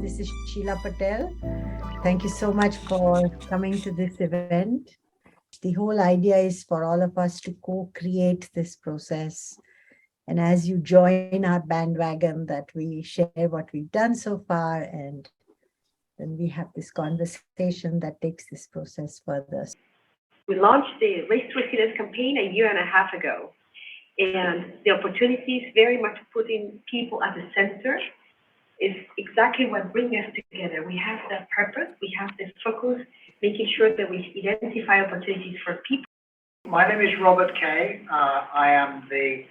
This is Sheila Patel. Thank you so much for coming to this event. The whole idea is for all of us to co-create this process. And as you join our bandwagon, that we share what we've done so far, and then we have this conversation that takes this process further. We launched the Race to Resilience campaign a year and a half ago. And the opportunities very much putting people at the center is exactly what brings us together. We have the purpose, we have the focus, making sure that we identify opportunities for people. My name is Robert Kay. I am the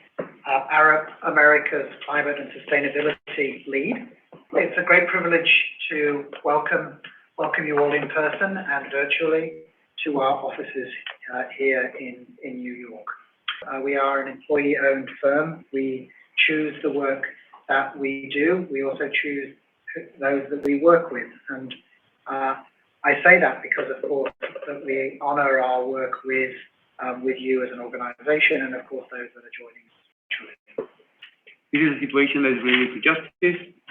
Arab America's Climate and Sustainability Lead. It's a great privilege to welcome you all in person and virtually to our offices here in New York. We are an employee-owned firm. We choose the work that we do. We also choose those that we work with. And I say that because, of course, that we honor our work with you as an organization, and of course those that are joining us. This is a situation that is related to justice.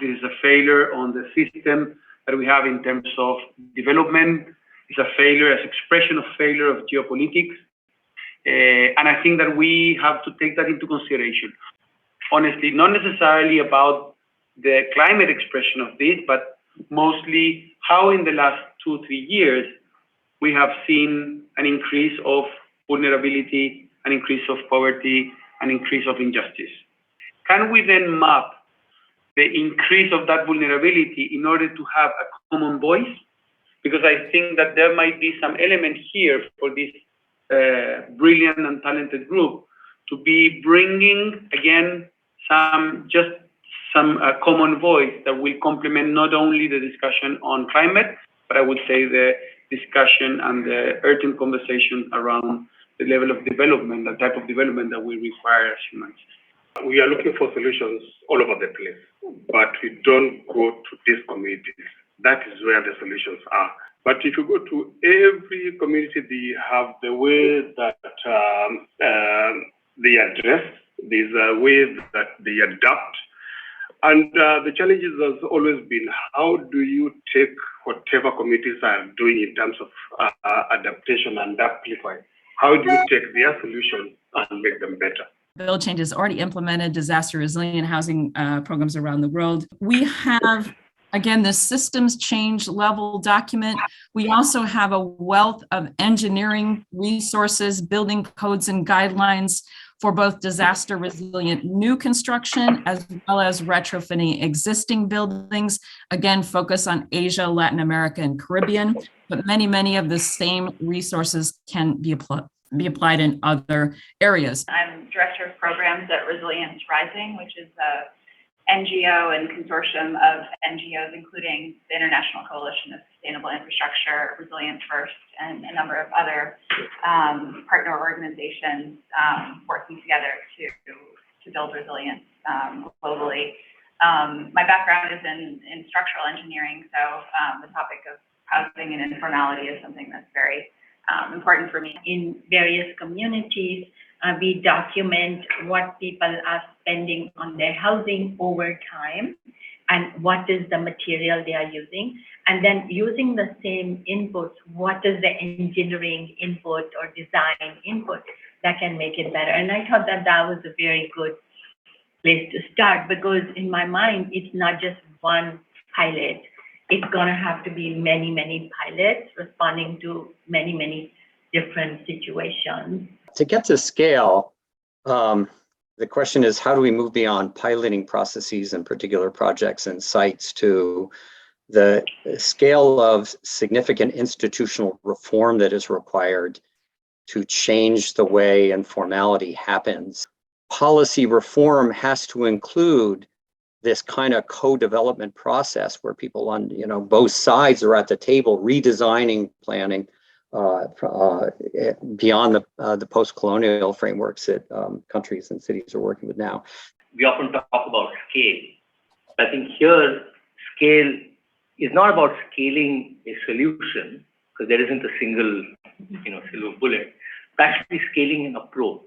This is a failure on the system that we have in terms of development. It's a failure, as expression of failure of geopolitics. And I think that we have to take that into consideration. Honestly, not necessarily about the climate expression of this, but mostly how in the last 2-3 years we have seen an increase of vulnerability, an increase of poverty, an increase of injustice. Can we then map the increase of that vulnerability in order to have a common voice? Because I think that there might be some element here for this brilliant and talented group to be bringing, again, some common voice that will complement not only the discussion on climate, but I would say the discussion and the urgent conversation around the level of development, the type of development that we require as humans. We are looking for solutions all over the place, but we don't go to these communities. That is where the solutions are. But if you go to every community, they have the way that they address, there's a way that they adapt. And the challenges has always been, how do you take whatever communities are doing in terms of adaptation and amplify? How do you take their solutions and make them better? Bill Change has already implemented disaster resilient housing programs around the world. We have, again, the systems change level document. We also have a wealth of engineering resources, building codes and guidelines for both disaster resilient new construction as well as retrofitting existing buildings. Again, focus on Asia, Latin America, and Caribbean, but many of the same resources can be applied in other areas. I'm Director of Programs at Resilience Rising, which is a NGO and consortium of NGOs, including the International Coalition of Sustainable Infrastructure, Resilience First, and a number of other partner organizations working together to build resilience globally. My background is in structural engineering, so the topic of housing and informality is something that's very important for me. In various communities, we document what people are spending on their housing over time and what is the material they are using. And then using the same inputs, what is the engineering input or design input that can make it better. And I thought that that was a very good place to start, because in my mind, it's not just one pilot. It's gonna have to be many pilots responding to many different situations. To get to scale, the question is, how do we move beyond piloting processes and particular projects and sites to the scale of significant institutional reform that is required to change the way informality happens? Policy reform has to include this kind of co-development process where people on both sides are at the table redesigning planning beyond the post-colonial frameworks that countries and cities are working with now. We often talk about scale. I think here, scale is not about scaling a solution, because there isn't a single, silver bullet, but actually scaling an approach.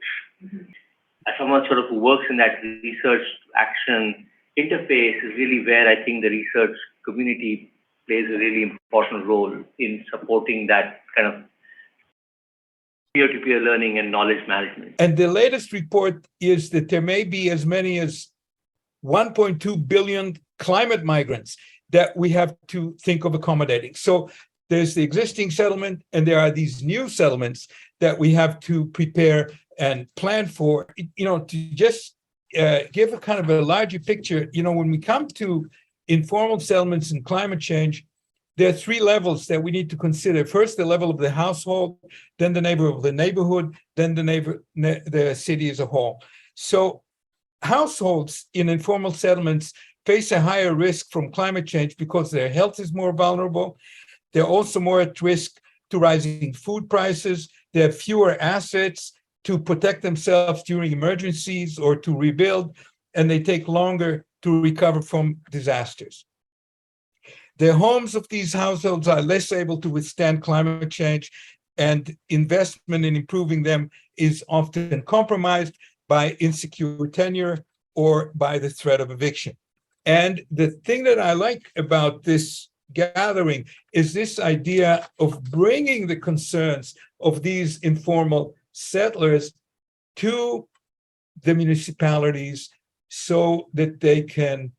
As someone sort of who works in that research action interface is really where I think the research community plays a really important role in supporting that kind of peer-to-peer learning and knowledge management. And the latest report is that there may be as many as 1.2 billion climate migrants that we have to think of accommodating. So there's the existing settlement, and there are these new settlements that we have to prepare and plan for. To just give a kind of a larger picture, when we come to informal settlements and climate change, there are three levels that we need to consider. First, the level of the household, then the neighborhood of the neighborhood, then the city as a whole. So households in informal settlements face a higher risk from climate change because their health is more vulnerable. They're also more at risk to rising food prices. They have fewer assets to protect themselves during emergencies or to rebuild, and they take longer to recover from disasters. The homes of these households are less able to withstand climate change, and investment in improving them is often compromised by insecure tenure or by the threat of eviction. And the thing that I like about this gathering is this idea of bringing the concerns of these informal settlers to the municipalities so that they can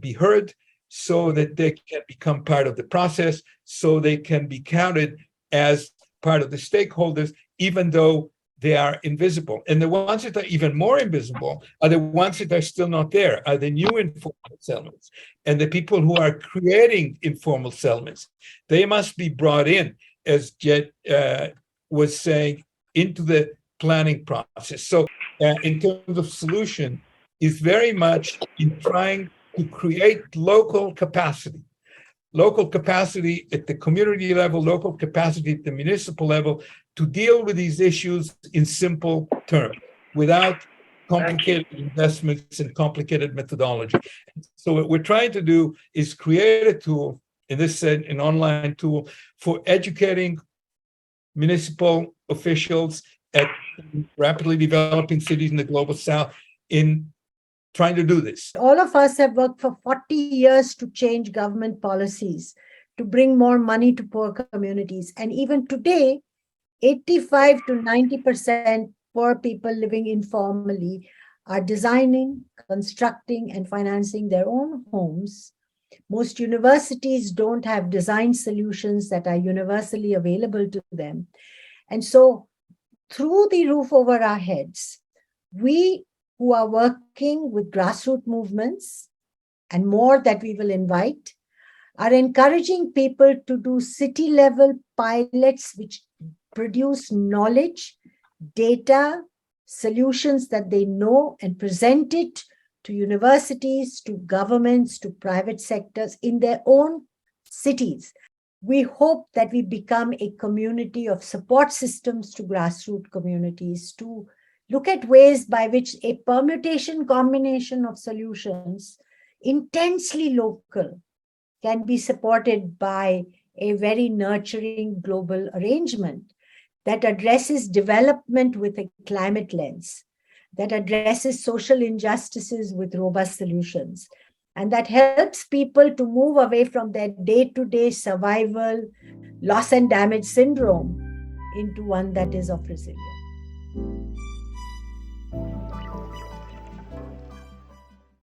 be heard, so that they can become part of the process, so they can be counted as part of the stakeholders, even though they are invisible. And the ones that are even more invisible are the ones that are still not there, are the new informal settlements. And the people who are creating informal settlements, they must be brought in, as Jet was saying, into the planning process. So in terms of solution, is very much in trying to create local capacity at the community level, local capacity at the municipal level, to deal with these issues in simple terms, without complicated investments and complicated methodology. So what we're trying to do is create a tool, in this sense, an online tool for educating municipal officials at rapidly developing cities in the global south in trying to do this. All of us have worked for 40 years to change government policies, to bring more money to poor communities. And even today, 85 to 90% poor people living informally are designing, constructing, and financing their own homes. Most universities don't have design solutions that are universally available to them. And so through the roof over our heads, we who are working with grassroots movements, and more that we will invite, are encouraging people to do city-level pilots which produce knowledge, data, solutions that they know, and present it to universities, to governments, to private sectors in their own cities. We hope that we become a community of support systems to grassroots communities, to look at ways by which a permutation combination of solutions, intensely local, can be supported by a very nurturing global arrangement that addresses development with a climate lens, that addresses social injustices with robust solutions, and that helps people to move away from their day-to-day survival, loss and damage syndrome into one that is of resilience.